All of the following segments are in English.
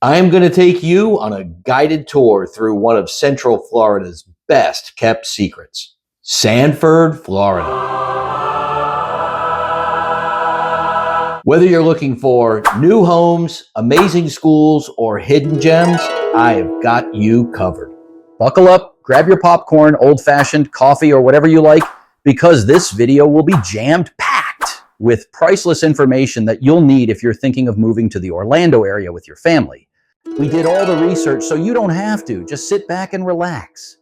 I am going to take you on a guided tour through one of Central Florida's best kept secrets, Sanford, Florida. Whether you're looking for new homes, amazing schools, or hidden gems, I have got you covered. Buckle up, grab your popcorn, old-fashioned, coffee, or whatever you like, because this video will be jammed-packed with priceless information that you'll need if you're thinking of moving to the Orlando area with your family. We did all the research so you don't have to. Just sit back and relax.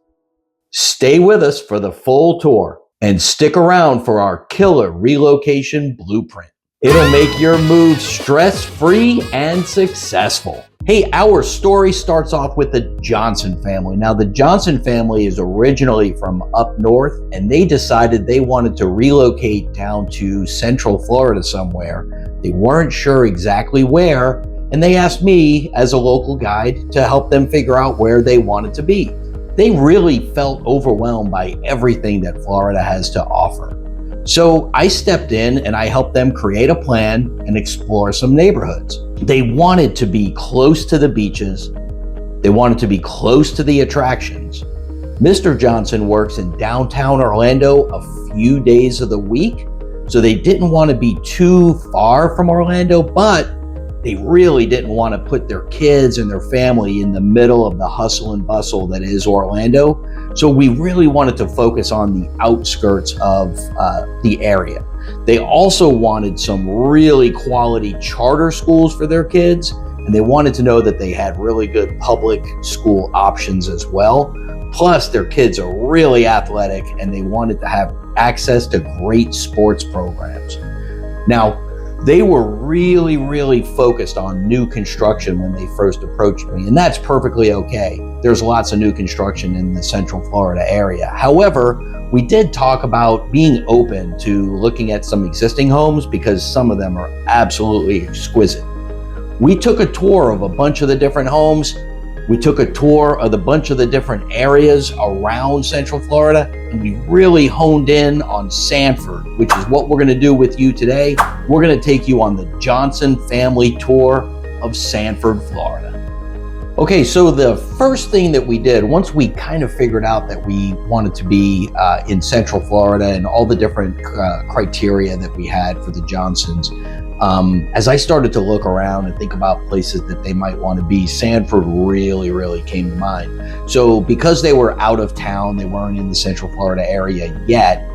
Stay with us for the full tour and stick around for our killer relocation blueprint. It'll make your move stress-free and successful. Hey, our story starts off with the Johnson family. Now, the Johnson family is originally from up north, and they decided they wanted to relocate down to Central Florida somewhere. They weren't sure exactly where, and they asked me as a local guide to help them figure out where they wanted to be. They really felt overwhelmed by everything that Florida has to offer. So I stepped in and I helped them create a plan and explore some neighborhoods. They wanted to be close to the beaches. They wanted to be close to the attractions. Mr. Johnson works in downtown Orlando a few days of the week, so they didn't want to be too far from Orlando, but they really didn't want to put their kids and their family in the middle of the hustle and bustle that is Orlando. So we really wanted to focus on the outskirts of the area. They also wanted some really quality charter schools for their kids, and they wanted to know that they had really good public school options as well. Plus, their kids are really athletic, and they wanted to have access to great sports programs. Now, they were really focused on new construction when they first approached me, and that's perfectly okay. There's lots of new construction in the Central Florida area. However, we did talk about being open to looking at some existing homes because some of them are absolutely exquisite. We took a tour of a bunch of the different homes. We took a tour of a bunch of the different areas around Central Florida, and we really honed in on Sanford, which is what we're going to do with you today. We're going to take you on the Johnson family tour of Sanford, Florida. Okay, so the first thing that we did, once we kind of figured out that we wanted to be in Central Florida and all the different criteria that we had for the Johnsons, as I started to look around and think about places that they might want to be, Sanford really came to mind. So because they were out of town, they weren't in the Central Florida area yet,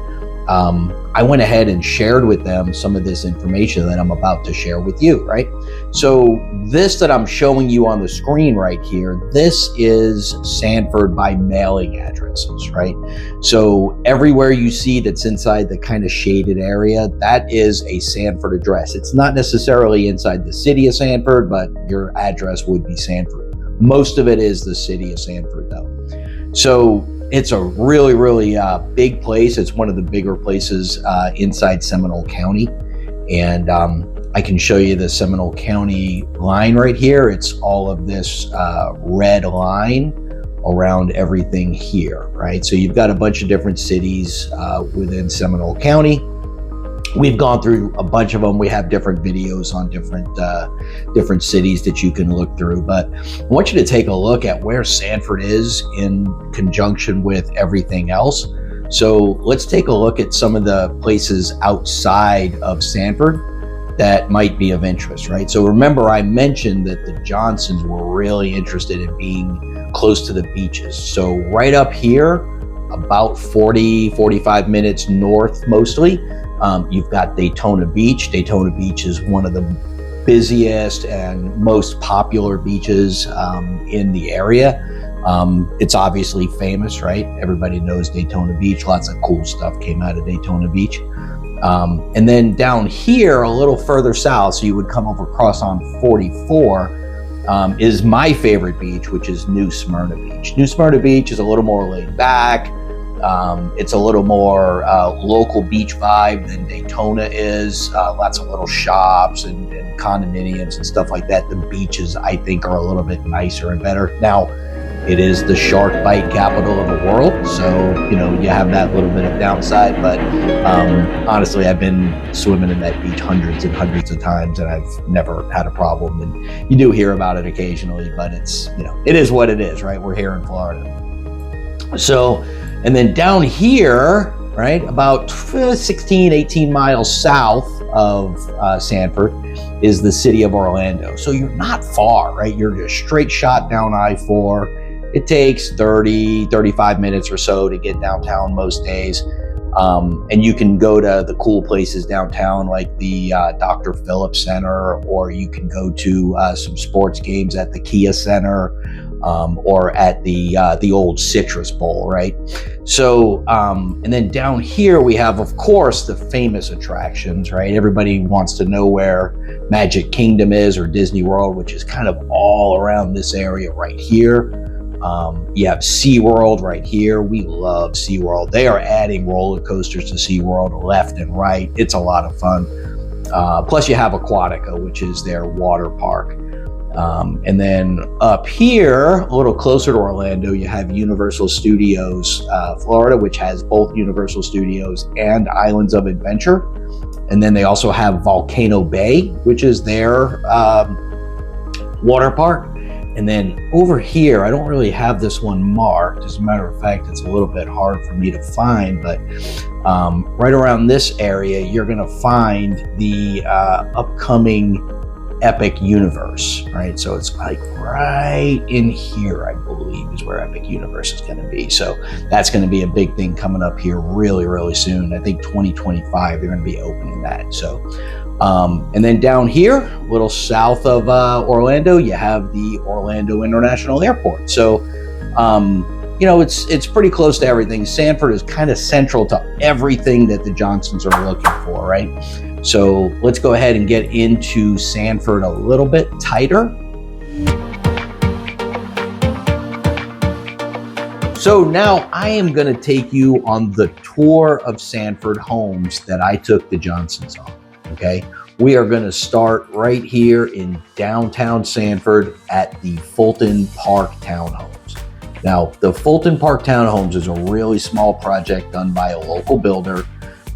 I went ahead and shared with them some of this information that I'm about to share with you, right? So this that I'm showing you on the screen right here, this is Sanford by mailing addresses, right? So everywhere you see that's inside the kind of shaded area, that is a Sanford address. It's not necessarily inside the city of Sanford, but your address would be Sanford. Most of it is the city of Sanford though. So it's a really big place. It's one of the bigger places inside Seminole County. And I can show you the Seminole County line right here. It's all of this red line around everything here, right? So you've got a bunch of different cities within Seminole County. We've gone through a bunch of them. We have different videos on different cities that you can look through. But I want you to take a look at where Sanford is in conjunction with everything else. So let's take a look at some of the places outside of Sanford that might be of interest, right? So remember, I mentioned that the Johnsons were really interested in being close to the beaches. So right up here, about 45 minutes north mostly, you've got Daytona Beach. Daytona Beach is one of the busiest and most popular beaches in the area. It's obviously famous, right? Everybody knows Daytona Beach. Lots of cool stuff came out of Daytona Beach. And then down here, a little further south, so you would come over across on 44, is my favorite beach, which is New Smyrna Beach. New Smyrna Beach is a little more laid back. It's a little more local beach vibe than Daytona is. Lots of little shops and condominiums and stuff like that. The beaches, I think, are a little bit nicer and better. Now, It is the shark bite capital of the world, so you know you have that little bit of downside. But honestly, I've been swimming in that beach hundreds and hundreds of times, and I've never had a problem. And you do hear about it occasionally, but it's, you know, it is what it is, right? We're here in Florida. So, and then down here, right, about 16, 18 miles south of Sanford is the city of Orlando. So you're not far, right? You're just straight shot down I-4. It takes 30, 35 minutes or so to get downtown most days. And you can go to the cool places downtown, like the Dr. Phillips Center, or you can go to some sports games at the Kia Center, or at the old Citrus Bowl, right? So, and then down here we have, of course, the famous attractions, right? Everybody wants to know where Magic Kingdom is, or Disney World, which is kind of all around this area right here. You have SeaWorld right here. We love SeaWorld. They are adding roller coasters to SeaWorld left and right. It's a lot of fun. Plus you have Aquatica, which is their water park. And then up here, a little closer to Orlando, you have Universal Studios Florida, which has both Universal Studios and Islands of Adventure. And then they also have Volcano Bay, which is their water park. And then over here, I don't really have this one marked. As a matter of fact, it's a little bit hard for me to find, but right around this area, you're gonna find the upcoming Epic Universe, right? So it's like right in here, I believe, is where Epic Universe is gonna be. So that's gonna be a big thing coming up here really, really soon. I think 2025, they're gonna be opening that. So, and then down here, a little south of Orlando, you have the Orlando International Airport. So, you know, it's pretty close to everything. Sanford is kind of central to everything that the Johnsons are looking for, right? So let's go ahead and get into Sanford a little bit tighter. So now I am going to take you on the tour of Sanford homes that I took the Johnsons on. Okay, we are going to start right here in downtown Sanford at the Fulton Park Townhomes. Now, the Fulton Park Townhomes is a really small project done by a local builder.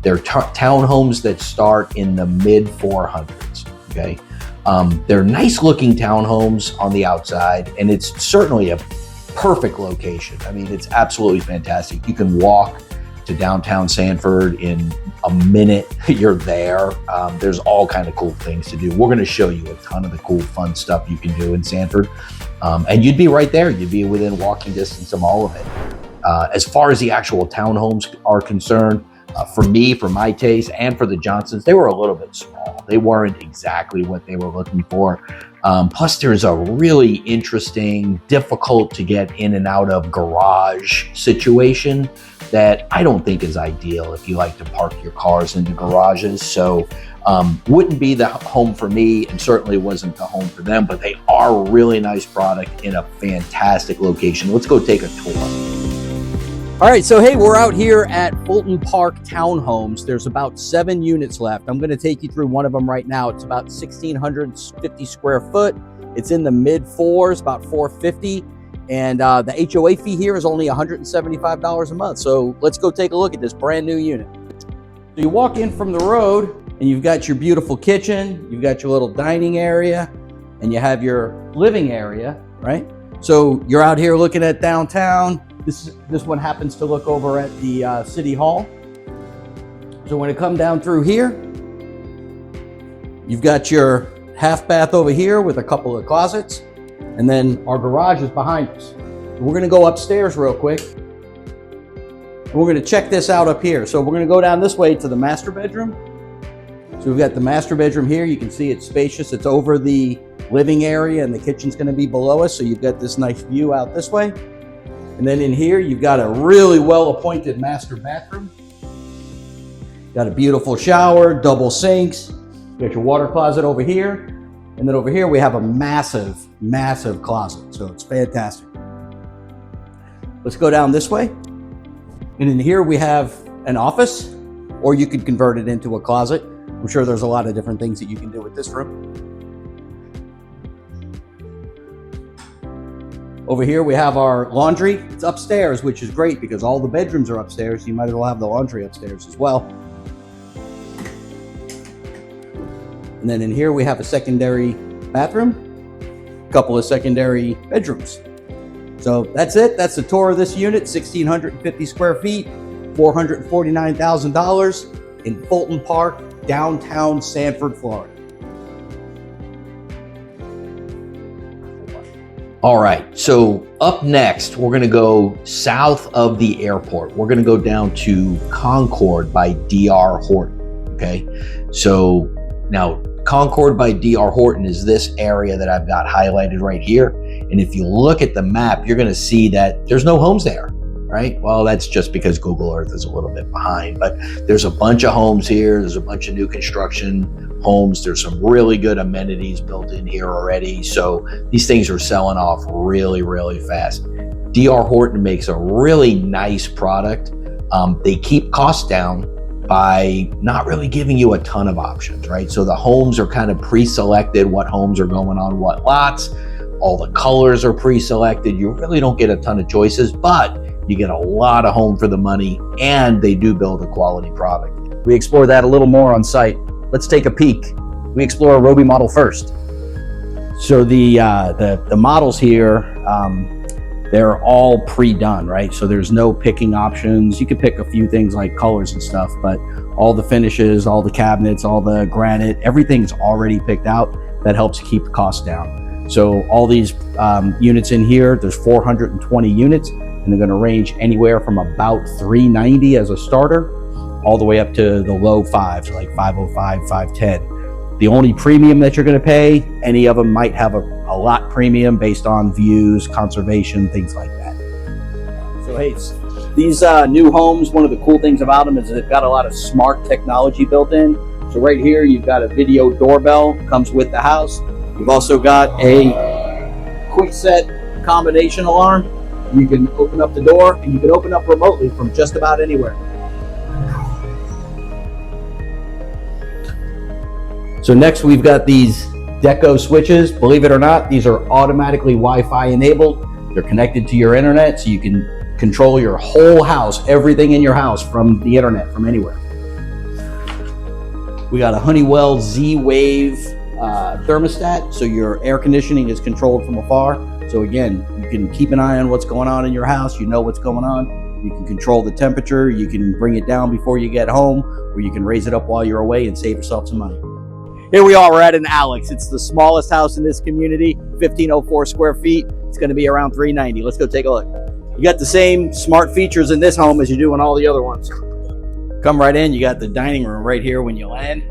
They're townhomes that start in the mid 400s. Okay, they're nice looking townhomes on the outside, and it's certainly a perfect location. I mean, it's absolutely fantastic. You can walk to downtown Sanford in a minute. You're there. There's all kind of cool things to do. We're going to show you a ton of the cool, fun stuff you can do in Sanford. And you'd be right there. You'd be within walking distance of all of it. As far as the actual townhomes are concerned, for me, for my taste, and for the Johnsons, they were a little bit small. They weren't exactly what they were looking for. Plus, there's a really interesting, difficult to get in and out of garage situation that I don't think is ideal if you like to park your cars into garages. So wouldn't be the home for me, and certainly wasn't the home for them, but they are a really nice product in a fantastic location. Let's go take a tour. All right, so hey, we're out here at Fulton Park Townhomes. There's about 7 units left. I'm gonna take you through one of them right now. It's about 1,650 square foot. It's in the mid 4s, about 450. And the HOA fee here is only $175 a month. So let's go take a look at this brand new unit. So you walk in from the road and you've got your beautiful kitchen, you've got your little dining area, and you have your living area, right? So you're out here looking at downtown. This one happens to look over at the City Hall. So when you come down through here, you've got your half bath over here with a couple of closets. And then our garage is behind us. So we're gonna go upstairs real quick. And we're gonna check this out up here. So we're gonna go down this way to the master bedroom. So we've got the master bedroom here. You can see it's spacious. It's over the living area, and the kitchen's gonna be below us. So you've got this nice view out this way. And then in here, you've got a really well-appointed master bathroom. Got a beautiful shower, double sinks. You got your water closet over here. And then over here, we have a massive, massive closet. So it's fantastic. Let's go down this way. And in here, we have an office, or you could convert it into a closet. I'm sure there's a lot of different things that you can do with this room. Over here we have our laundry. It's upstairs, which is great because all the bedrooms are upstairs. You might as well have the laundry upstairs as well. And then in here we have a secondary bathroom, a couple of secondary bedrooms. So that's it. That's the tour of this unit, 1,650 square feet, $449,000 in Fulton Park, downtown Sanford, Florida. All right, so up next, we're gonna go south of the airport. We're gonna go down to Concord by D.R. Horton, okay? So now Concord by D.R. Horton is this area that I've got highlighted right here. And if you look at the map, you're gonna see that there's no homes there, right? Well, that's just because Google Earth is a little bit behind, but there's a bunch of homes here. There's a bunch of new construction homes. There's some really good amenities built in here already. So these things are selling off really, really fast. D.R. Horton makes a really nice product. They keep costs down by not really giving you a ton of options, right? So the homes are kind of pre-selected, what homes are going on what lots. All the colors are pre-selected. You really don't get a ton of choices, but you get a lot of home for the money, and they do build a quality product. We explore that a little more on site. Let's take a peek. We explore a Roby model first. So the models here, they're all pre-done, right? So there's no picking options. You could pick a few things like colors and stuff, but all the finishes, all the cabinets, all the granite, everything's already picked out. That helps keep the cost down. So all these units in here, there's 420 units, and they're gonna range anywhere from about $390 as a starter, all the way up to the low fives, like 505, 510. The only premium that you're gonna pay, any of them might have a lot premium based on views, conservation, things like that. So hey, these new homes, one of the cool things about them is they've got a lot of smart technology built in. So right here, you've got a video doorbell, comes with the house. You've also got a quick set combination alarm. You can open up the door, and you can open up remotely from just about anywhere. So next we've got these Deco switches. Believe it or not, these are automatically Wi-Fi enabled. They're connected to your internet, so you can control your whole house, everything in your house from the internet, from anywhere. We got a Honeywell Z-Wave thermostat, so your air conditioning is controlled from afar. So again, you can keep an eye on what's going on in your house. You know what's going on. You can control the temperature. You can bring it down before you get home, or you can raise it up while you're away and save yourself some money. Here we are, we're at an Alex. It's the smallest house in this community, 1,504 square feet. It's gonna be around $390. Let's go take a look. You got the same smart features in this home as you do in all the other ones. Come right in, you got the dining room right here when you land.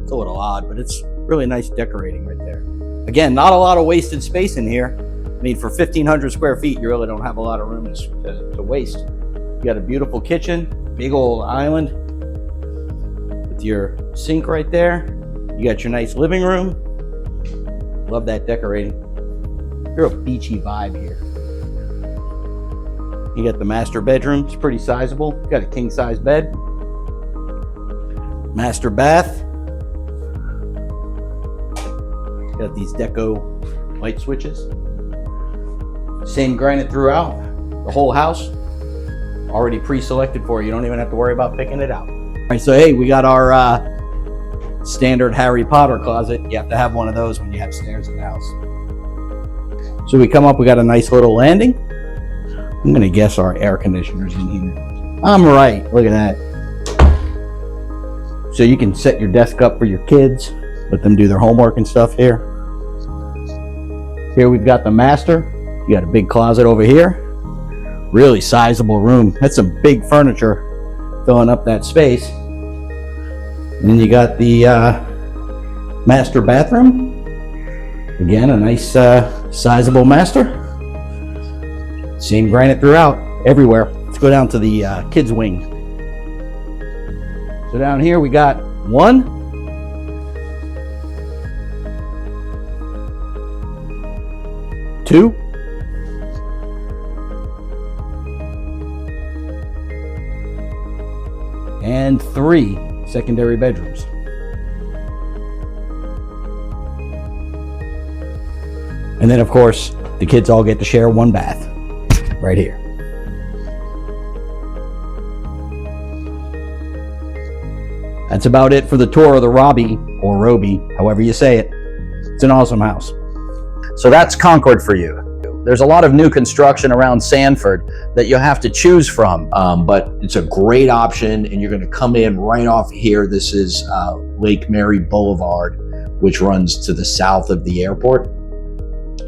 It's a little odd, but it's really nice decorating right there. Again, not a lot of wasted space in here. I mean, for 1,500 square feet, you really don't have a lot of room to waste. You got a beautiful kitchen, big old island with your sink right there. You got your nice living room. Love that decorating. Real beachy vibe here. You got the master bedroom. It's pretty sizable. You got a king size bed. Master bath. Got these Deco light switches. Same granite throughout. The whole house already pre-selected for you. You don't even have to worry about picking it out. All right, so hey, we got our standard Harry Potter closet. You have to have one of those when you have stairs in the house. So we come up, we got a nice little landing. I'm gonna guess our air conditioner's in here. I'm right, look at that. So you can set your desk up for your kids, let them do their homework and stuff here. Here we've got the master. You got a big closet over here. Really sizable room. That's some big furniture filling up that space. And then you got the master bathroom. Again, a nice sizable master. Same granite throughout, everywhere. Let's go down to the kids wing. So down here we got 1, 2, and 3 secondary bedrooms. And then of course, the kids all get to share one bath right here. That's about it for the tour of the Robbie, or Roby, however you say it. It's an awesome house. So that's Concord for you. There's a lot of new construction around Sanford that you have to choose from. But it's a great option, and you're going to come in right off here. This is Lake Mary Boulevard, which runs to the south of the airport.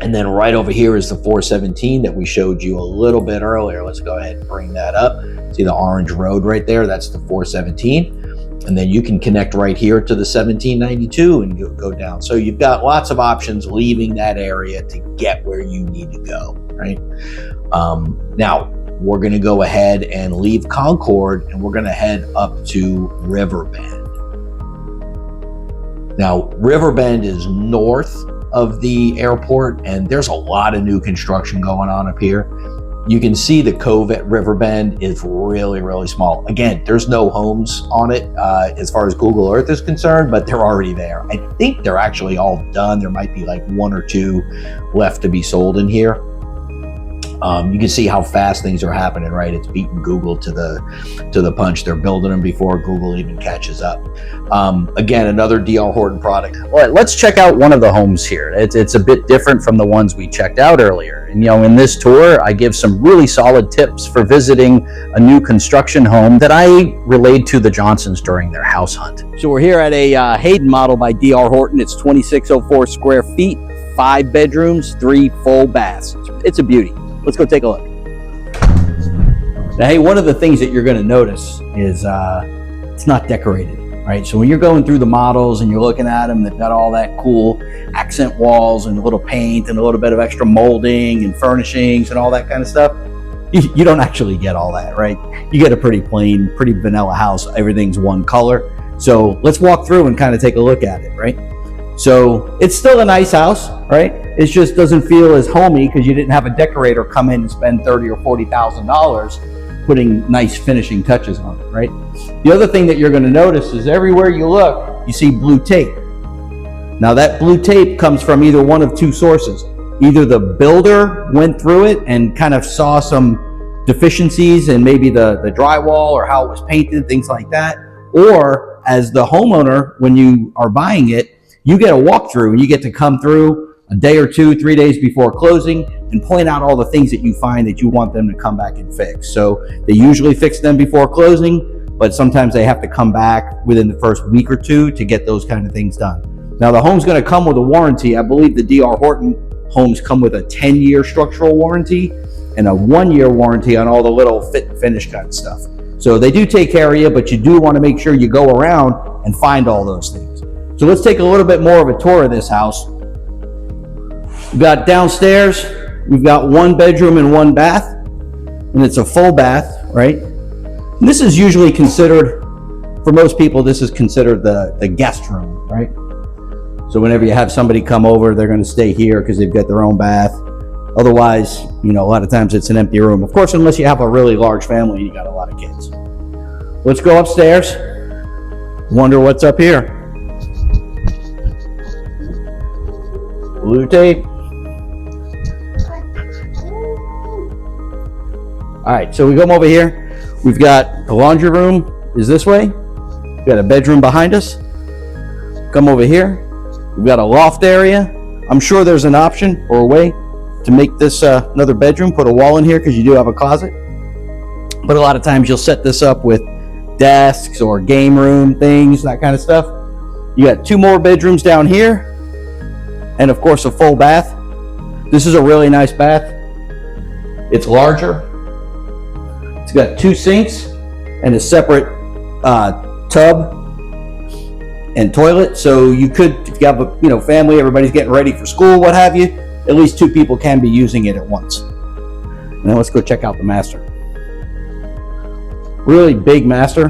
And then right over here is the 417 that we showed you a little bit earlier. Let's go ahead and bring that up. See the orange road right there? That's the 417. And then you can connect right here to the 1792 and go down. So you've got lots of options leaving that area to get where you need to go, right? Now, we're going to go ahead and leave Concord, and we're going to head up to Riverbend. Now, Riverbend is north of the airport, and there's a lot of new construction going on up here. You can see the cove at Riverbend is really, really small. Again, there's no homes on it as far as Google Earth is concerned, but they're already there. I think they're actually all done. There might be like one or two left to be sold in here. You can see how fast things are happening, right? It's beating Google to the punch. They're building them before Google even catches up. Again, another D.R. Horton product. Well, let's check out one of the homes here. It's a bit different from the ones we checked out earlier. And, in this tour, I give some really solid tips for visiting a new construction home that I relayed to the Johnsons during their house hunt. So we're here at a Hayden model by D.R. Horton. It's 2,604 square feet, 5 bedrooms, 3 full baths. It's a beauty. Let's go take a look. Now, hey, one of the things that you're going to notice is it's not decorated, right? So when you're going through the models and you're looking at them, they've got all that cool accent walls and a little paint and a little bit of extra molding and furnishings and all that kind of stuff. You don't actually get all that, right? You get a pretty plain, pretty vanilla house. Everything's one color. So let's walk through and kind of take a look at it, right? So it's still a nice house, right? It just doesn't feel as homey because you didn't have a decorator come in and spend $30,000 or $40,000 putting nice finishing touches on it, right? The other thing that you're going to notice is everywhere you look, you see blue tape. Now that blue tape comes from either one of two sources. Either the builder went through it and kind of saw some deficiencies in maybe the drywall or how it was painted, things like that. Or as the homeowner, when you are buying it, you get a walkthrough and you get to come through a day or 2, 3 days before closing and point out all the things that you find that you want them to come back and fix. So they usually fix them before closing, but sometimes they have to come back within the first week or 2 to get those kind of things done. Now the home's going to come with a warranty. I believe the D.R. Horton homes come with a 10-year structural warranty and a 1-year warranty on all the little fit and finish kind of stuff. So they do take care of you, but you do want to make sure you go around and find all those things. So let's take a little bit more of a tour of this house. We've got downstairs, we've got 1 bedroom and 1 bath, and it's a full bath, right? And this is usually considered, for most people, this is considered the guest room, right? So whenever you have somebody come over, they're going to stay here because they've got their own bath. Otherwise, a lot of times it's an empty room. Of course, unless you have a really large family and you got a lot of kids. Let's go upstairs. Wonder what's up here. Blue tape. All right, so we come over here. We've got the laundry room is this way. We've got a bedroom behind us. Come over here. We've got a loft area. I'm sure there's an option or a way to make this another bedroom. Put a wall in here because you do have a closet. But a lot of times you'll set this up with desks or game room things, that kind of stuff. You got 2 more bedrooms down here. And of course a full bath. This is a really nice bath. It's larger. It's got 2 sinks and a separate tub and toilet. So you could, if you have a family, everybody's getting ready for school, what have you, at least 2 people can be using it at once. Now let's go check out the master. Really big master.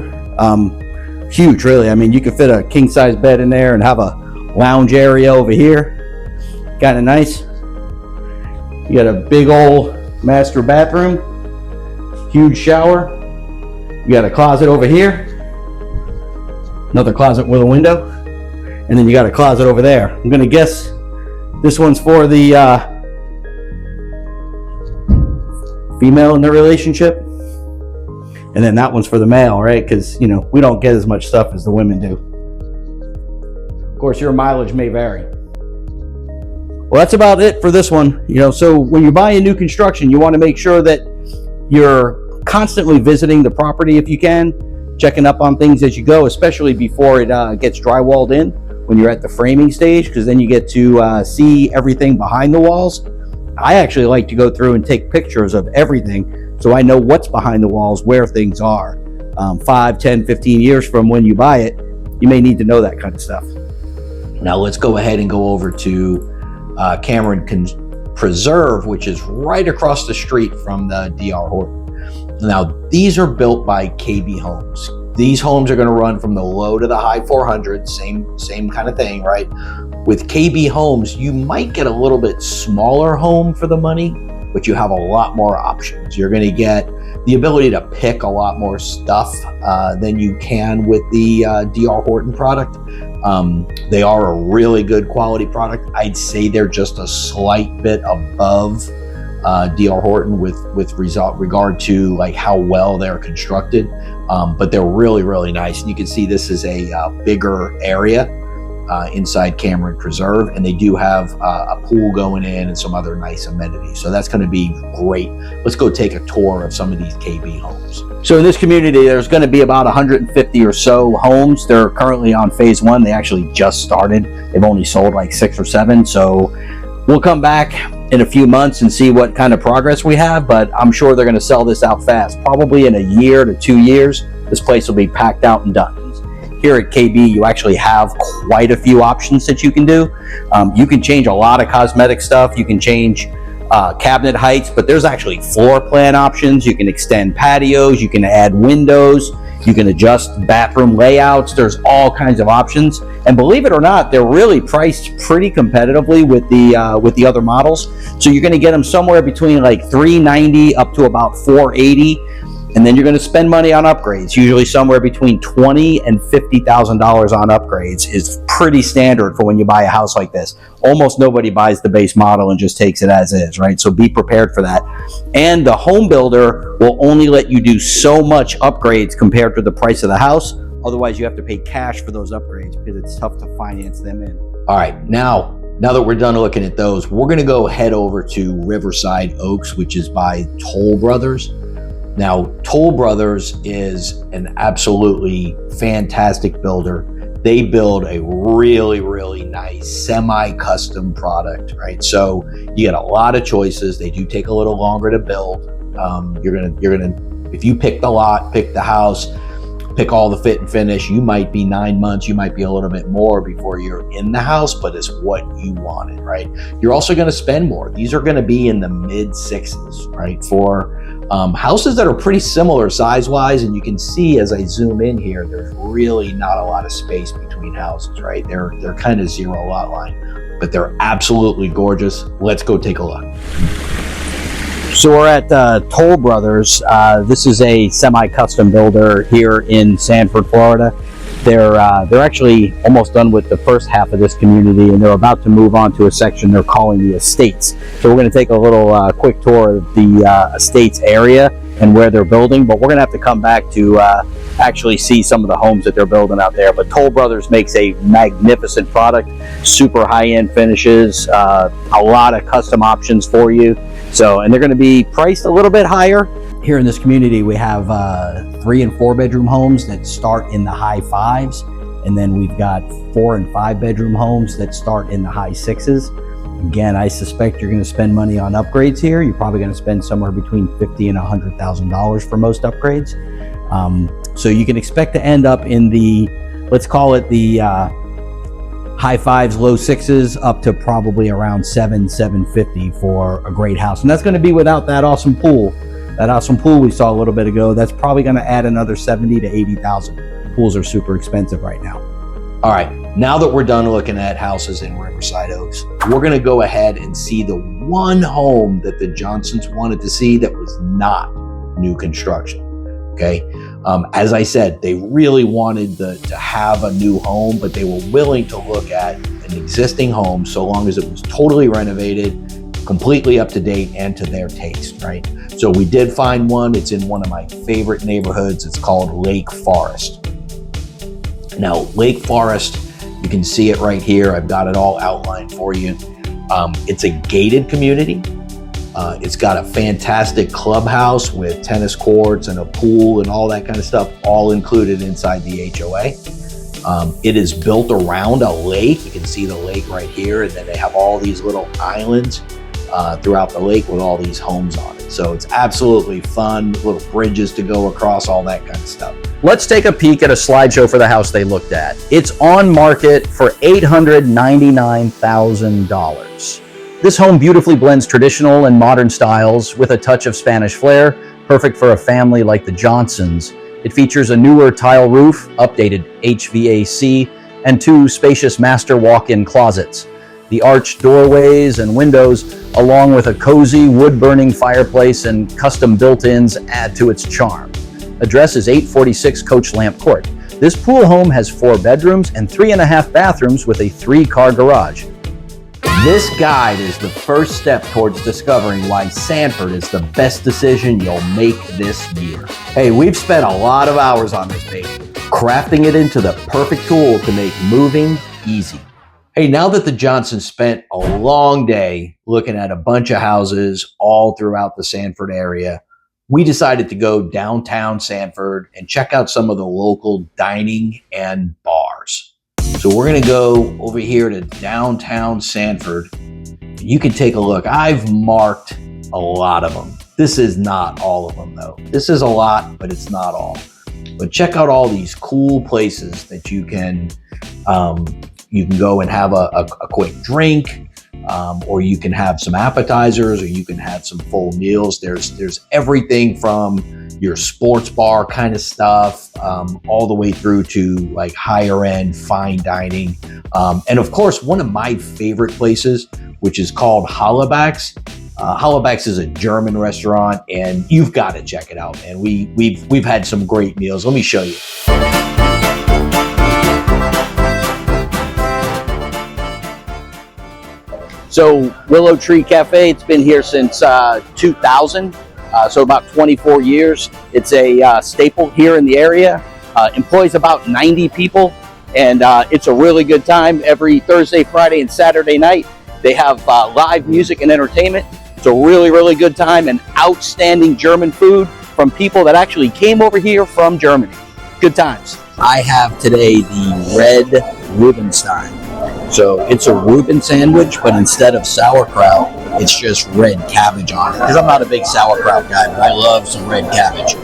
Huge, really. I mean, you could fit a king size bed in there and have a lounge area over here. Kind of nice. You got a big old master bathroom, huge shower. You got a closet over here, another closet with a window, and then you got a closet over there. I'm gonna guess this one's for the female in the relationship. And then that one's for the male, right? Because, you know, we don't get as much stuff as the women do. Of course, your mileage may vary. Well, that's about it for this one. You know, so when you buy a new construction, you want to make sure that you're constantly visiting the property if you can, checking up on things as you go, especially before it gets drywalled in when you're at the framing stage, because then you get to see everything behind the walls. I actually like to go through and take pictures of everything so I know what's behind the walls, where things are. 5, 10, 15 years from when you buy it, you may need to know that kind of stuff. Now let's go ahead and go over to Cameron Preserve, which is right across the street from the DR Horton. Now, these are built by KB Homes. These homes are going to run from the low to the high 400s, same kind of thing, right? With KB Homes, you might get a little bit smaller home for the money, but you have a lot more options. You're going to get the ability to pick a lot more stuff than you can with the DR Horton product. They are a really good quality product. I'd say they're just a slight bit above DR Horton with regard to like how well they're constructed, but they're really, really nice. And you can see this is a bigger area inside Cameron Preserve, and they do have a pool going in and some other nice amenities. So that's going to be great. Let's go take a tour of some of these KB homes. So in this community, there's going to be about 150 or so homes. They're currently on phase 1. They actually just started. They've only sold like 6 or 7. So we'll come back in a few months and see what kind of progress we have, but I'm sure they're going to sell this out fast. Probably in a year to 2 years, this place will be packed out and done. Here at KB, you actually have quite a few options that you can do. You can change a lot of cosmetic stuff. You can change cabinet heights, but there's actually floor plan options. You can extend patios. You can add windows. You can adjust bathroom layouts. There's all kinds of options. And believe it or not, they're really priced pretty competitively with the other models. So you're going to get them somewhere between like $390 up to about $480. And then you're going to spend money on upgrades. Usually somewhere between $20,000 and $50,000 on upgrades is pretty standard for when you buy a house like this. Almost nobody buys the base model and just takes it as is, right? So be prepared for that. And the home builder will only let you do so much upgrades compared to the price of the house. Otherwise, you have to pay cash for those upgrades because it's tough to finance them in. All right, now that we're done looking at those, we're going to go head over to Riverside Oaks, which is by Toll Brothers. Now, Toll Brothers is an absolutely fantastic builder. They build a really, really nice semi-custom product, right? So you get a lot of choices. They do take a little longer to build. You're gonna, if you pick the lot, pick the house, pick all the fit and finish, you might be 9 months, you might be a little bit more before you're in the house, but it's what you wanted, right? You're also going to spend more. These are going to be in the mid 6s, right? For houses that are pretty similar size-wise, and you can see as I zoom in here, there's really not a lot of space between houses, right? They're kind of zero lot line, but they're absolutely gorgeous. Let's go take a look. So we're at Toll Brothers. This is a semi-custom builder here in Sanford, Florida. They're actually almost done with the first half of this community, and they're about to move on to a section they're calling the Estates. So we're going to take a little quick tour of the Estates area and where they're building, but we're going to have to come back to actually see some of the homes that they're building out there. But Toll Brothers makes a magnificent product, super high-end finishes, a lot of custom options for you. So, and they're going to be priced a little bit higher. Here in this community, we have 3 and 4 bedroom homes that start in the high 5s. And then we've got 4 and 5 bedroom homes that start in the high 6s. Again, I suspect you're going to spend money on upgrades here. You're probably going to spend somewhere between $50,000 and $100,000 for most upgrades. So you can expect to end up in the, let's call it the high 5s, low 6s, up to probably around $750 for a great house. And that's going to be without that awesome pool. That awesome pool we saw a little bit ago, that's probably going to add another $70,000 to $80,000. Pools are super expensive right now. All right, now that we're done looking at houses in Riverside Oaks, we're going to go ahead and see the one home that the Johnsons wanted to see that was not new construction. Okay, as I said, they really wanted to have a new home, but they were willing to look at an existing home so long as it was totally renovated, completely up to date, and to their taste, right? So we did find one. It's in one of my favorite neighborhoods. It's called Lake Forest. Now, Lake Forest, you can see it right here. I've got it all outlined for you. It's a gated community. It's got a fantastic clubhouse with tennis courts and a pool and all that kind of stuff, all included inside the HOA. It is built around a lake. You can see the lake right here, and then they have all these little islands throughout the lake with all these homes on it. So it's absolutely fun, little bridges to go across, all that kind of stuff. Let's take a peek at a slideshow for the house they looked at. It's on market for $899,000. This home beautifully blends traditional and modern styles with a touch of Spanish flair, perfect for a family like the Johnsons. It features a newer tile roof, updated HVAC, and 2 spacious master walk-in closets. The arched doorways and windows, along with a cozy wood-burning fireplace and custom built-ins, add to its charm. Address is 846 Coach Lamp Court. This pool home has 4 bedrooms and 3.5 bathrooms with a 3-car garage. This guide is the first step towards discovering why Sanford is the best decision you'll make this year. Hey, we've spent a lot of hours on this baby, crafting it into the perfect tool to make moving easy. Hey, now that the Johnsons spent a long day looking at a bunch of houses all throughout the Sanford area, we decided to go downtown Sanford and check out some of the local dining and bars. So we're going to go over here to downtown Sanford. You can take a look. I've marked a lot of them. This is not all of them, though. This is a lot, but it's not all. But check out all these cool places that you can go and have a quick drink, or you can have some appetizers, or you can have some full meals. There's everything from your sports bar kind of stuff, all the way through to like higher end fine dining. And of course, one of my favorite places, which is called Hollaback's. Hollaback's is a German restaurant, and you've got to check it out, man. We've had some great meals. Let me show you. So Willow Tree Cafe, it's been here since 2000. So about 24 years. It's a staple here in the area. Employs about 90 people, and it's a really good time every Thursday, Friday, and Saturday night. They have live music and entertainment. It's a really, really good time, and outstanding German food from people that actually came over here from Germany. Good times. I have today the red Rubenstein. So it's a Reuben sandwich, but instead of sauerkraut, it's just red cabbage on it. Because I'm not a big sauerkraut guy, but I love some red cabbage.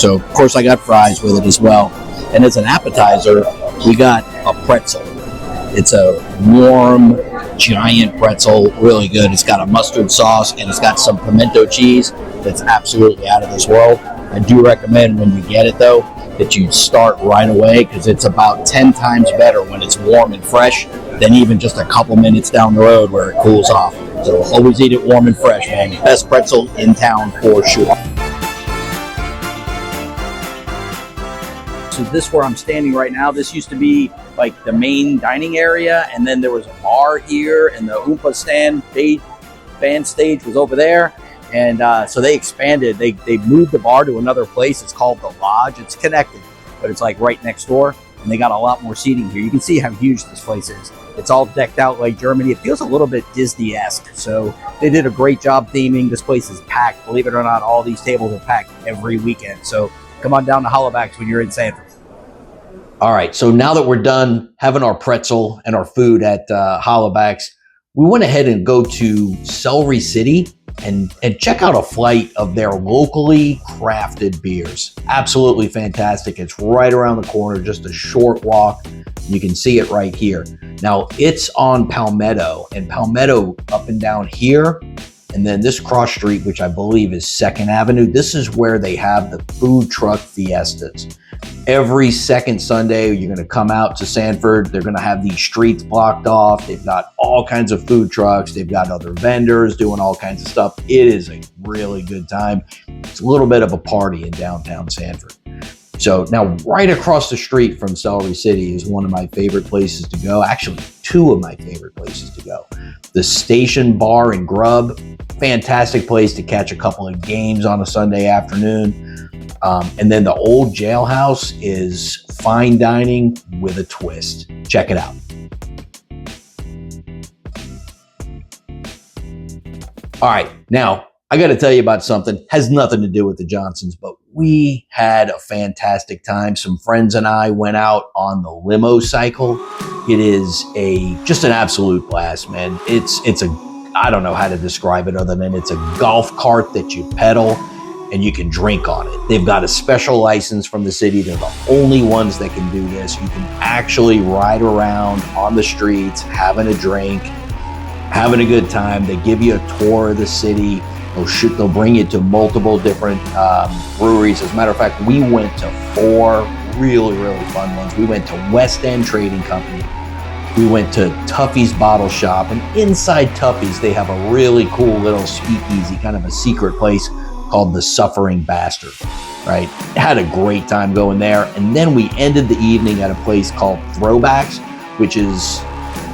So, of course, I got fries with it as well. And as an appetizer, we got a pretzel. It's a warm, giant pretzel, really good. It's got a mustard sauce, and it's got some pimento cheese that's absolutely out of this world. I do recommend when you get it, though, that you start right away, because it's about 10 times better when it's warm and fresh than even just a couple minutes down the road where it cools off. So always eat it warm and fresh, man. Best pretzel in town for sure. So this is where I'm standing right now. This used to be like the main dining area, and then there was a bar here, and the Oompa band stage was over there. And so they expanded. They moved the bar to another place. It's called the Lodge. It's connected, but it's like right next door. And they got a lot more seating here. You can see how huge this place is. It's all decked out like Germany. It feels a little bit Disney-esque. So they did a great job theming. This place is packed. Believe it or not, all these tables are packed every weekend. So come on down to Hollaback's when you're in Sanford. All right, so now that we're done having our pretzel and our food at Hollaback's, we went ahead and go to Celery City and check out a flight of their locally crafted beers. Absolutely fantastic. It's right around the corner, just a short walk. You can see it right here. Now, it's on Palmetto, and Palmetto up and down here, and then this cross street, which I believe is 2nd Avenue, this is where they have the food truck fiestas. Every second Sunday, you're going to come out to Sanford. They're going to have these streets blocked off. They've got all kinds of food trucks. They've got other vendors doing all kinds of stuff. It is a really good time. It's a little bit of a party in downtown Sanford. So now right across the street from Celery City is one of my favorite places to go. Actually, 2 of my favorite places to go. The Station Bar and Grub. fantastic place to catch a couple of games on a Sunday afternoon. And then the old jailhouse is fine dining with a twist. Check it out. All right, now I got to tell you about something. Has nothing to do with the Johnsons, but we had a fantastic time. Some friends and I went out on the limo cycle. It is just an absolute blast, man. It's a, I don't know how to describe it other than it's a golf cart that you pedal and you can drink on it. They've got a special license from the city. They're the only ones that can do this. You can actually ride around on the streets, having a drink, having a good time. They give you a tour of the city. They'll bring you to multiple different breweries. As a matter of fact, we went to 4 really, really fun ones. We went to West End Trading Company. We went to Tuffy's Bottle Shop, and inside Tuffy's, they have a really cool little speakeasy, kind of a secret place called the Suffering Bastard, right? Had a great time going there. And then we ended the evening at a place called Throwbacks, which is,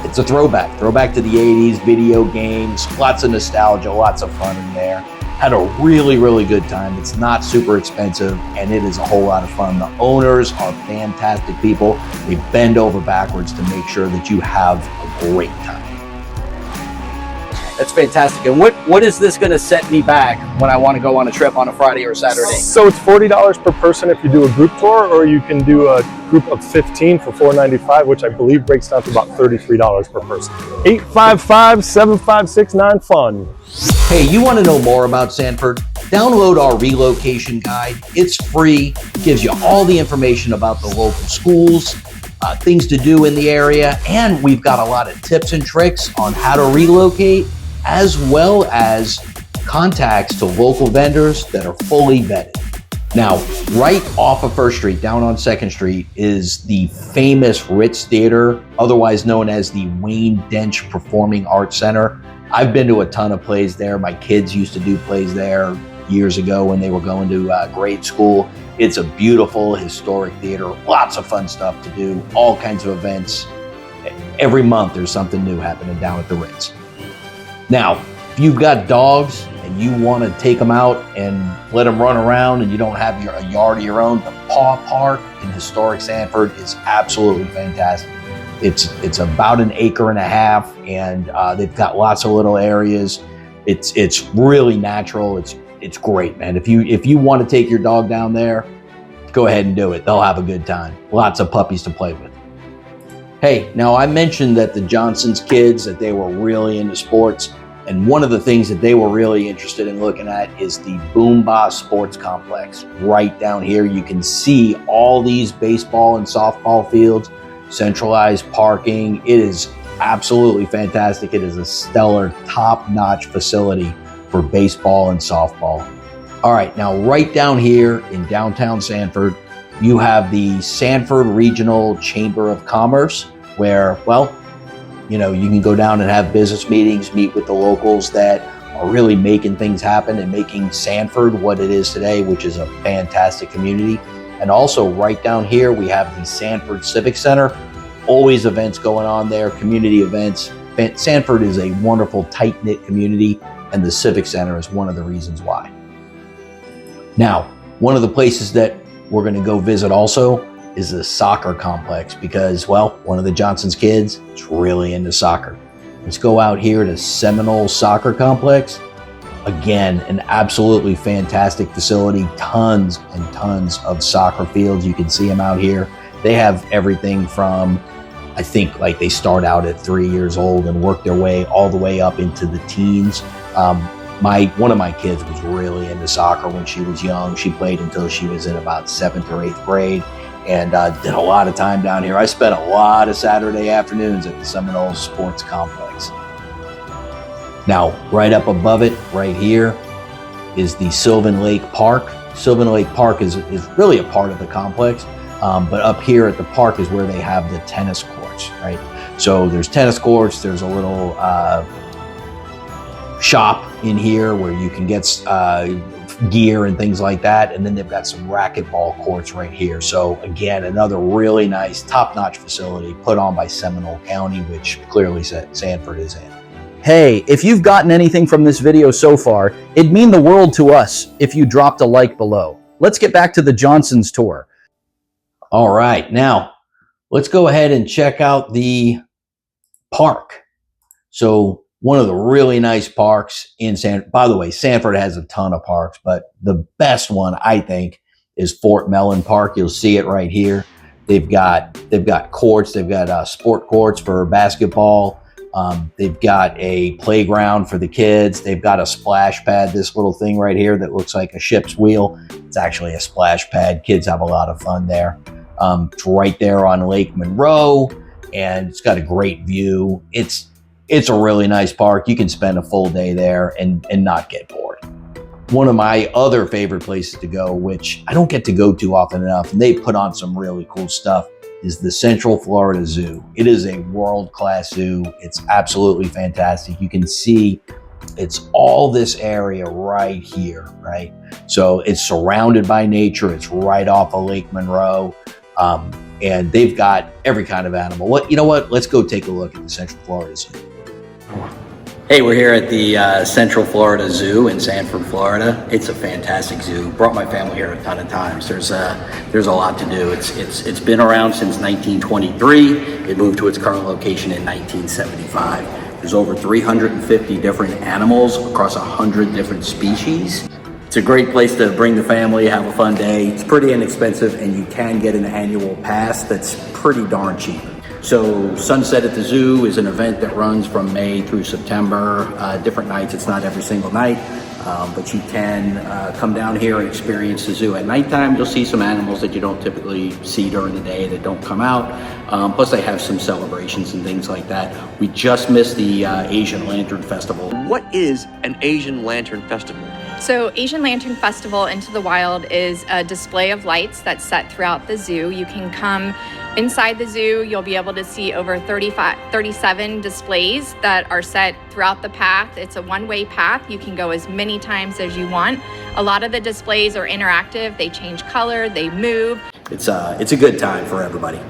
it's a throwback to the 80s, video games, lots of nostalgia, lots of fun in there. Had a really, really good time. It's not super expensive, and it is a whole lot of fun. The owners are fantastic people. They bend over backwards to make sure that you have a great time. That's fantastic. And what is this going to set me back when I want to go on a trip on a Friday or Saturday? So it's $40 per person if you do a group tour, or you can do a group of 15 for $4.95, which I believe breaks down to about $33 per person. 855-7569-FUN. Hey, you want to know more about Sanford? Download our relocation guide. It's free. It gives you all the information about the local schools, things to do in the area, and we've got a lot of tips and tricks on how to relocate, as well as contacts to local vendors that are fully vetted. Now, right off of First Street, down on Second Street, is the famous Ritz Theater, otherwise known as the Wayne Dench Performing Arts Center. I've been to a ton of plays there. My kids used to do plays there years ago when they were going to grade school. It's a beautiful historic theater, lots of fun stuff to do, all kinds of events. Every month there's something new happening down at the Ritz. Now, if you've got dogs and you want to take them out and let them run around and you don't have a yard of your own, the Paw Park in historic Sanford is absolutely fantastic. It's about 1.5 acres, and they've got lots of little areas. It's really natural. It's great, man. If you want to take your dog down there, go ahead and do it. They'll have a good time. Lots of puppies to play with. Hey, now I mentioned that the Johnson's kids, that they were really into sports, and one of the things that they were really interested in looking at is the Boom Bah Sports Complex. Right down here, you can see all these baseball and softball fields, centralized parking. It is absolutely fantastic. It is a stellar, top-notch facility for baseball and softball. All right, now right down here in downtown Sanford, you have the Sanford Regional Chamber of Commerce, where, well, you know, you can go down and have business meetings, meet with the locals that are really making things happen and making Sanford what it is today, which is a fantastic community. And also right down here, we have the Sanford Civic Center. Always events going on there, community events. Sanford is a wonderful, tight-knit community, and the Civic Center is one of the reasons why. Now, one of the places that we're going to go visit also is the soccer complex because, well, one of the Johnson's kids is really into soccer. Let's go out here to Seminole Soccer Complex. Again, an absolutely fantastic facility, tons and tons of soccer fields. You can see them out here. They have everything from, I think, like they start out at 3 years old and work their way all the way up into the teens. One of my kids was really into soccer when she was young. She played until she was in about 7th or 8th grade and did a lot of time down here. I spent a lot of Saturday afternoons at the Seminole Sports Complex. Now, right up above it, right here, is the Sylvan Lake Park. Sylvan Lake Park is really a part of the complex, but up here at the park is where they have the tennis courts, right? So there's tennis courts, there's a little shop in here where you can get gear and things like that, and then they've got some racquetball courts right here. So again, another really nice, top-notch facility put on by Seminole County, which clearly Sanford is in. Hey, if you've gotten anything from this video so far, it'd mean the world to us if you dropped a like below. Let's get back to the Johnson's tour. All right, now let's go ahead and check out the park. So one of the really nice parks in by the way, Sanford has a ton of parks, but the best one I think is Fort Mellon Park. You'll see it right here. They've got courts. They've got sport courts for basketball. They've got a playground for the kids. They've got a splash pad, this little thing right here that looks like a ship's wheel. It's actually a splash pad. Kids have a lot of fun there. It's right there on Lake Monroe, and it's got a great view. It's a really nice park. You can spend a full day there and not get bored. One of my other favorite places to go, which I don't get to go to often enough, and they put on some really cool stuff, is the Central Florida Zoo. It is a world-class zoo. It's absolutely fantastic. You can see it's all this area right here, right? So it's surrounded by nature. It's right off of Lake Monroe. And they've got every kind of animal. You know what? Let's go take a look at the Central Florida Zoo. Hey, we're here at the Central Florida Zoo in Sanford, Florida. It's a fantastic zoo. Brought my family here a ton of times. There's a lot to do. It's been around since 1923. It moved to its current location in 1975. There's over 350 different animals across 100 different species. It's a great place to bring the family, have a fun day. It's pretty inexpensive, and you can get an annual pass that's pretty darn cheap. So Sunset at the Zoo is an event that runs from May through September, different nights. It's not every single night, but you can come down here and experience the zoo. At nighttime, you'll see some animals that you don't typically see during the day that don't come out. Plus they have some celebrations and things like that. We just missed the Asian Lantern Festival. What is an Asian Lantern Festival? So Asian Lantern Festival Into the Wild is a display of lights that's set throughout the zoo. You can come inside the zoo. You'll be able to see over 37 displays that are set throughout the path. It's a one-way path. You can go as many times as you want. A lot of the displays are interactive. They change color, they move. It's a good time for everybody.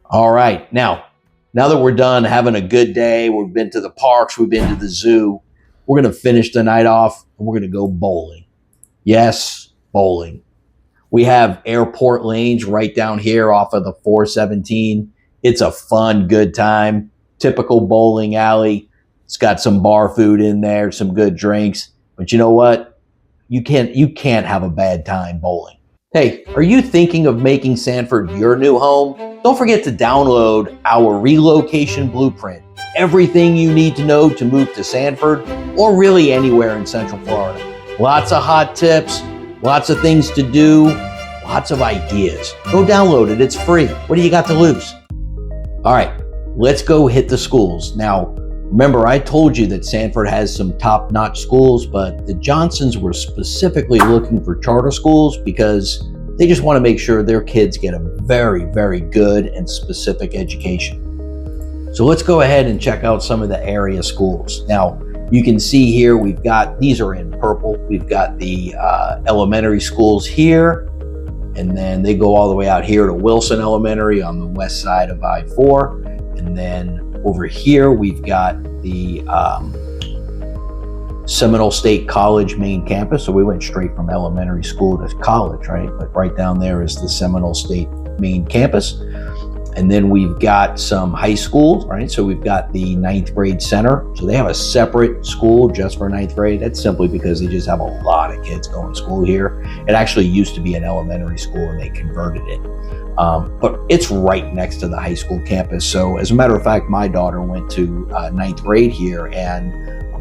All right, now that we're done having a good day, we've been to the parks, we've been to the zoo, we're gonna finish the night off and we're gonna go bowling. Yes, bowling. We have airport lanes right down here off of the 417. It's a fun, good time. Typical bowling alley. It's got some bar food in there, some good drinks. But you know what? You can't have a bad time bowling. Hey, are you thinking of making Sanford your new home? Don't forget to download our relocation blueprint. Everything you need to know to move to Sanford or really anywhere in Central Florida. Lots of hot tips, lots of things to do, lots of ideas. Go download it. It's free. What do you got to lose? All right, let's go hit the schools. Now, remember, I told you that Sanford has some top-notch schools, but the Johnsons were specifically looking for charter schools because they just want to make sure their kids get a very, very good and specific education. So let's go ahead and check out some of the area schools. Now, you can see here, these are in purple. We've got the elementary schools here, and then they go all the way out here to Wilson Elementary on the west side of I-4. And then over here, we've got the Seminole State College main campus. So we went straight from elementary school to college, right? But right down there is the Seminole State main campus. And then we've got some high schools, right? So we've got the 9th grade center. So they have a separate school just for 9th grade. That's simply because they just have a lot of kids going to school here. It actually used to be an elementary school and they converted it. But it's right next to the high school campus. So as a matter of fact, my daughter went to 9th grade here, and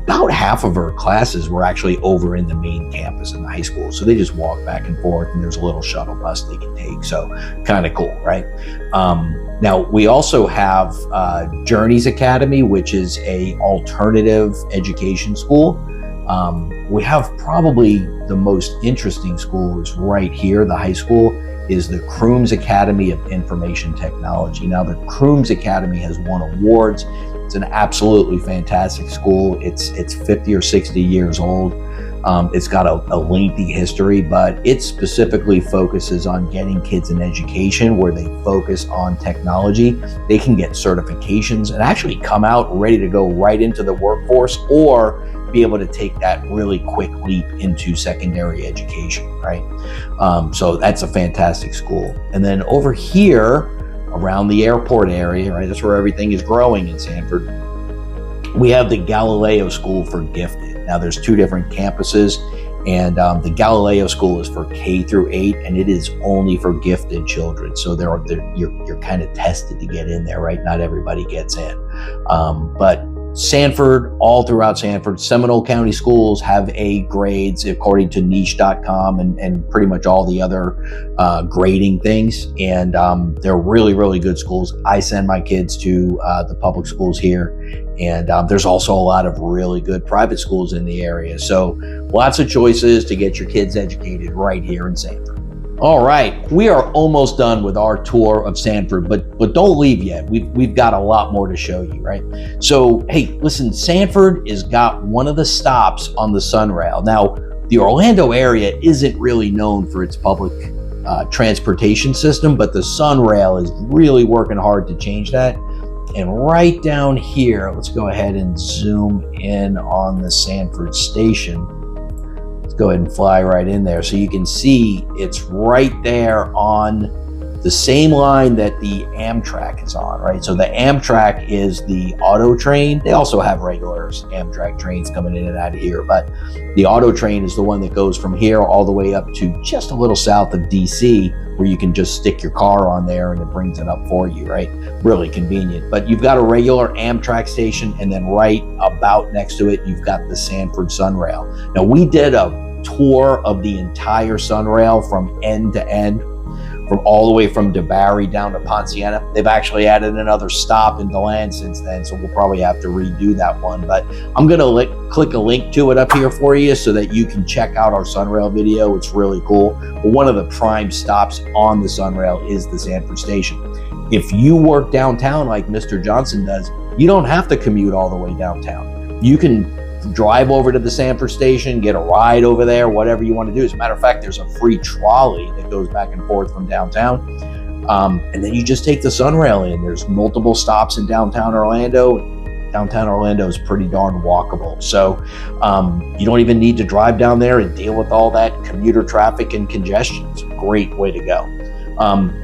about half of her classes were actually over in the main campus in the high school. So they just walk back and forth, and there's a little shuttle bus they can take. So kind of cool, right? Now, we also have Journeys Academy, which is a alternative education school. We have probably the most interesting school is right here, the high school, is the Crooms Academy of Information Technology. Now, the Crooms Academy has won awards. It's an absolutely fantastic school. It's 50 or 60 years old. It's got a lengthy history, but it specifically focuses on getting kids an education where they focus on technology. They can get certifications and actually come out ready to go right into the workforce, or be able to take that really quick leap into secondary education, right? So that's a fantastic school. And then over here around the airport area, right, that's where everything is growing in Sanford, we have the Galileo School for Gifted. Now there's 2 different campuses, and the Galileo School is for K through 8, and it is only for gifted children. So you're kind of tested to get in there, right? Not everybody gets in. But Sanford, all throughout Sanford, Seminole County schools have A grades according to niche.com and pretty much all the other grading things. And they're really, really good schools. I send my kids to the public schools here. And there's also a lot of really good private schools in the area. So lots of choices to get your kids educated right here in Sanford. All right, we are almost done with our tour of Sanford, but don't leave yet. We've got a lot more to show you, right? So, hey, listen, Sanford has got one of the stops on the Sunrail. Now, the Orlando area isn't really known for its public transportation system, but the Sunrail is really working hard to change that. And right down here, let's go ahead and zoom in on the Sanford station. Go ahead and fly right in there so you can see it's right there on the same line that the Amtrak is on, right? So the Amtrak is the auto train. They also have regular Amtrak trains coming in and out of here, but the auto train is the one that goes from here all the way up to just a little south of DC, where you can just stick your car on there and it brings it up for you, right? Really convenient. But you've got a regular Amtrak station, and then right about next to it, you've got the Sanford Sunrail. Now, we did a tour of the entire Sunrail from end to end, from all the way from DeBarry down to Ponciana. They've actually added another stop in DeLand since then, so we'll probably have to redo that one. But I'm going to click a link to it up here for you so that you can check out our Sunrail video. It's really cool. But one of the prime stops on the Sunrail is the Sanford station. If you work downtown like Mr. Johnson does, you don't have to commute all the way downtown. You can drive over to the Sanford station, get a ride over there, whatever you want to do. As a matter of fact, there's a free trolley that goes back and forth from downtown. And then you just take the Sunrail in. There's multiple stops in downtown Orlando. Downtown Orlando is pretty darn walkable. So you don't even need to drive down there and deal with all that commuter traffic and congestion. It's a great way to go.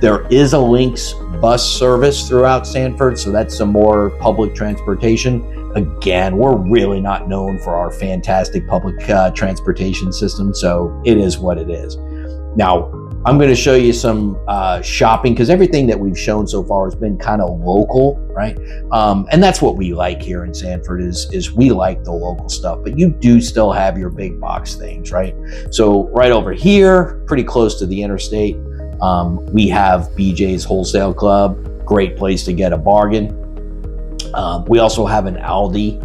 There is a Lynx bus service throughout Sanford, so that's some more public transportation. Again, we're really not known for our fantastic public transportation system, so it is what it is. Now, I'm going to show you some shopping, because everything that we've shown so far has been kind of local, right? And that's what we like here in Sanford is we like the local stuff, but you do still have your big box things, right? So right over here, pretty close to the interstate, we have BJ's Wholesale Club, great place to get a bargain. We also have an Aldi,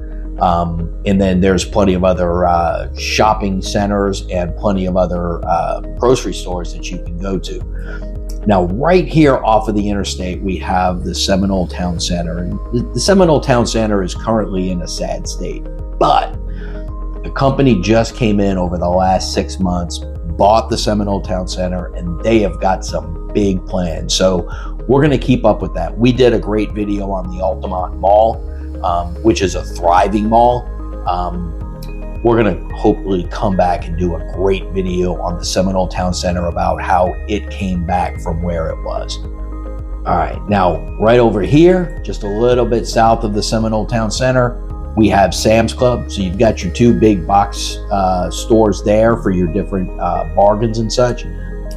and then there's plenty of other shopping centers and plenty of other grocery stores that you can go to. Now, right here off of the interstate, we have the Seminole Town Center. And the Seminole Town Center is currently in a sad state, but the company just came in over the last 6 months, bought the Seminole Town Center, and they have got some big plans. So we're going to keep up with that. We did a great video on the Altamont Mall, which is a thriving mall. We're going to hopefully come back and do a great video on the Seminole Town Center about how it came back from where it was. All right, now right over here, just a little bit south of the Seminole Town Center, we have Sam's Club. So you've got your 2 big box stores there for your different bargains and such.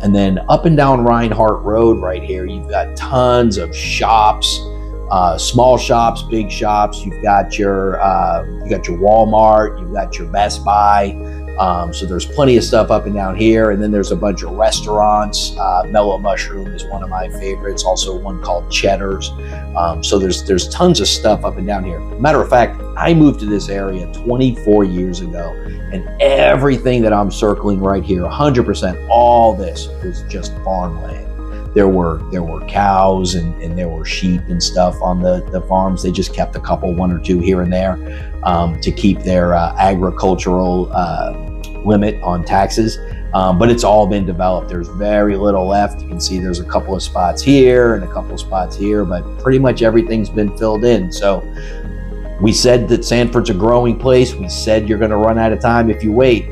And then up and down Reinhardt Road right here, you've got tons of shops, small shops, big shops. You've got your Walmart, you've got your Best Buy. So there's plenty of stuff up and down here. And then there's a bunch of restaurants. Mellow Mushroom is one of my favorites. Also one called Cheddar's. So there's tons of stuff up and down here. Matter of fact, I moved to this area 24 years ago, and everything that I'm circling right here, 100%, all this was just farmland. There were cows and there were sheep and stuff on the farms. They just kept a couple, 1 or 2 here and there, to keep their agricultural limit on taxes, but it's all been developed. There's very little left. You can see there's a couple of spots here and a couple of spots here, but pretty much everything's been filled in. So we said that Sanford's a growing place. We said you're gonna run out of time if you wait.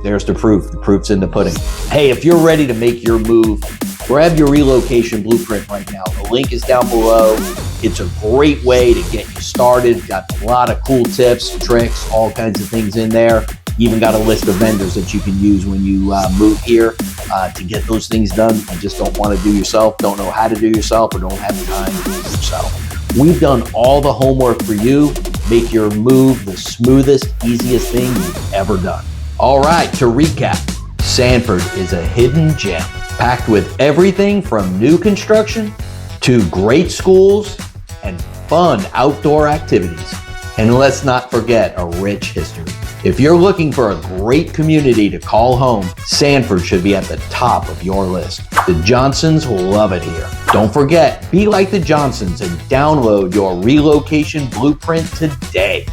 There's the proof. The proof's in the pudding. Hey, if you're ready to make your move, grab your relocation blueprint right now. The link is down below. It's a great way to get you started. Got a lot of cool tips, tricks, all kinds of things in there. Even got a list of vendors that you can use when you move here to get those things done. You just don't want to do yourself, don't know how to do yourself, or don't have the time to do it yourself. We've done all the homework for you. Make your move the smoothest, easiest thing you've ever done. All right, to recap, Sanford is a hidden gem packed with everything from new construction to great schools and fun outdoor activities. And let's not forget a rich history. If you're looking for a great community to call home, Sanford should be at the top of your list. The Johnsons will love it here. Don't forget, be like the Johnsons and download your relocation blueprint today.